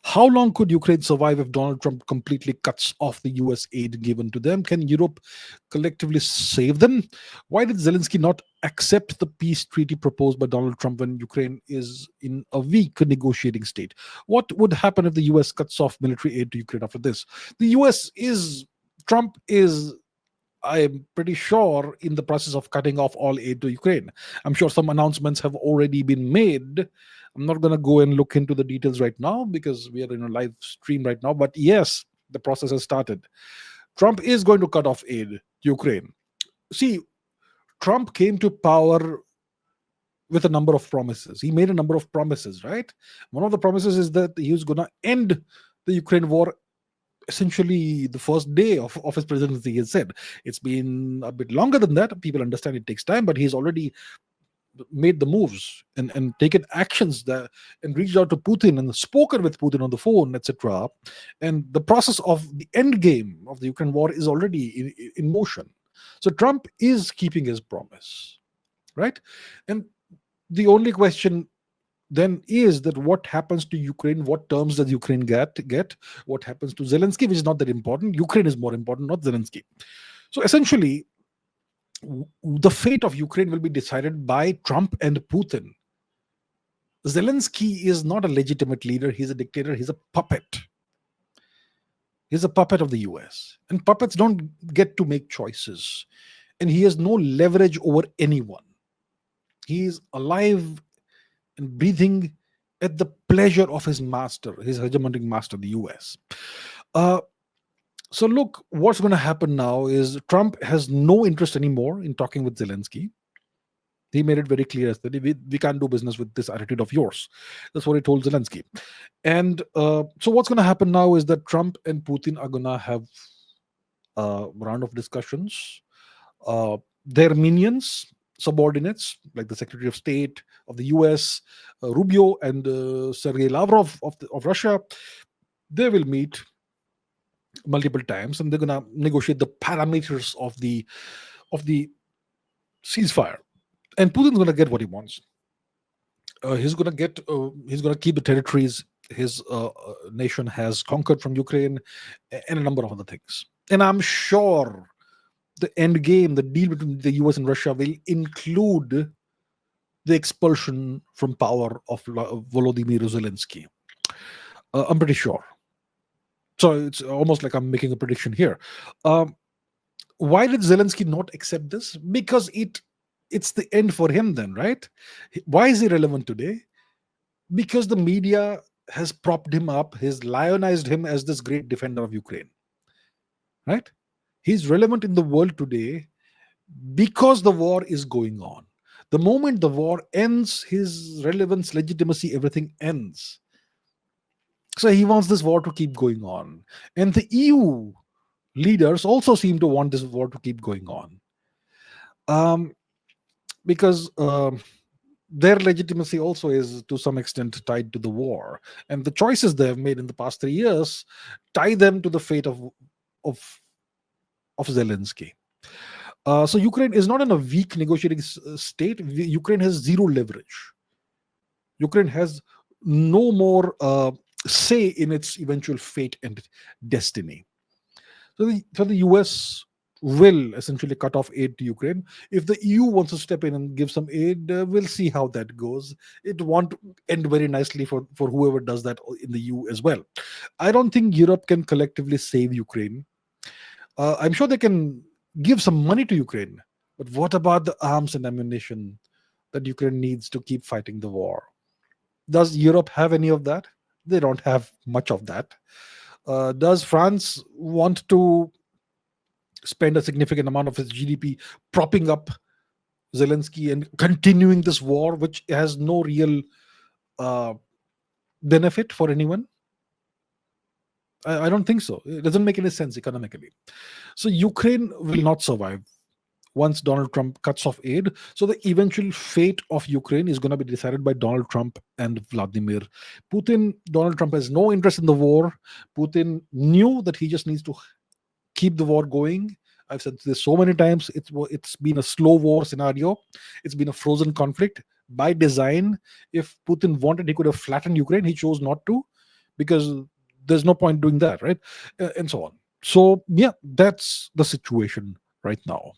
How long could Ukraine survive if Donald Trump completely cuts off the US aid given to them? Can Europe collectively save them? Why did Zelensky not accept the peace treaty proposed by Donald Trump when Ukraine is in a weak negotiating state? What would happen if the US cuts off military aid to Ukraine after this? The US is, Trump is, I'm pretty sure, in the process of cutting off all aid to Ukraine. I'm sure some announcements have already been made. I'm not going to go and look into the details right now because we are in a live stream right now. But yes, the process has started. Trump is going to cut off aid to Ukraine. See, Trump came to power with a number of promises. He made a number of promises, right? One of the promises is that he was going to end the Ukraine war essentially the first day of his presidency. He has said it's been a bit longer than that. People understand it takes time, but he's already made the moves and taken actions that and reached out to Putin and spoken with Putin on the phone, etc. And the process of the end game of the Ukraine war is already in motion. So Trump is keeping his promise, right? And the only question then is that what happens to Ukraine? What terms does Ukraine get? What happens to Zelensky, which is not that important. Ukraine is more important, not Zelensky. So essentially, the fate of Ukraine will be decided by Trump and Putin. Zelensky is not a legitimate leader. He's a dictator. He's a puppet. He's a puppet of the US. And puppets don't get to make choices. And he has no leverage over anyone. He is alive and breathing at the pleasure of his master, his hegemonic master, the US. Uh, so, look, what's going to happen now is Trump has no interest anymore in talking with Zelensky. He made it very clear that we can't do business with this attitude of yours. That's what he told Zelensky. And so, what's going to happen now is that Trump and Putin are going to have a round of discussions. Their minions, subordinates like the Secretary of State of the US, Rubio, and Sergei Lavrov of Russia, they will meet multiple times and they're going to negotiate the parameters of the ceasefire. And Putin's going to get what he wants. He's going to keep the territories his nation has conquered from Ukraine and a number of other things. And I'm sure the end game, the deal between the US and Russia, will include the expulsion from power of Volodymyr Zelensky. I'm pretty sure. So it's almost like I'm making a prediction here. Um, why did Zelensky not accept this? Because it's the end for him then, right? Why is he relevant today? Because the media has propped him up, has lionized him as this great defender of Ukraine, right? He's relevant in the world today because the war is going on. The moment the war ends, his relevance, legitimacy, everything ends. So he wants this war to keep going on. And the EU leaders also seem to want this war to keep going on. Because their legitimacy also is to some extent tied to the war. And the choices they have made in the past 3 years tie them to the fate of, of Zelensky. So Ukraine is not in a weak negotiating state. Ukraine has zero leverage. Ukraine has no more say in its eventual fate and destiny. So the US will essentially cut off aid to Ukraine. If the EU wants to step in and give some aid, we'll see how that goes. It won't end very nicely for whoever does that in the EU as well. I don't think Europe can collectively save Ukraine. I'm sure they can give some money to Ukraine, but what about the arms and ammunition that Ukraine needs to keep fighting the war? Does Europe have any of that? They don't have much of that. Does France want to spend a significant amount of its GDP propping up Zelensky and continuing this war, which has no real uh, benefit for anyone? I don't think so. It doesn't make any sense economically. So Ukraine will not survive once Donald Trump cuts off aid. So the eventual fate of Ukraine is going to be decided by Donald Trump and Vladimir Putin. Donald Trump has no interest in the war. Putin knew that he just needs to keep the war going. I've said this so many times. It's been a slow war scenario. It's been a frozen conflict by design. If Putin wanted, he could have flattened Ukraine. He chose not to because there's no point doing that, right? And so on. So yeah, that's the situation right now.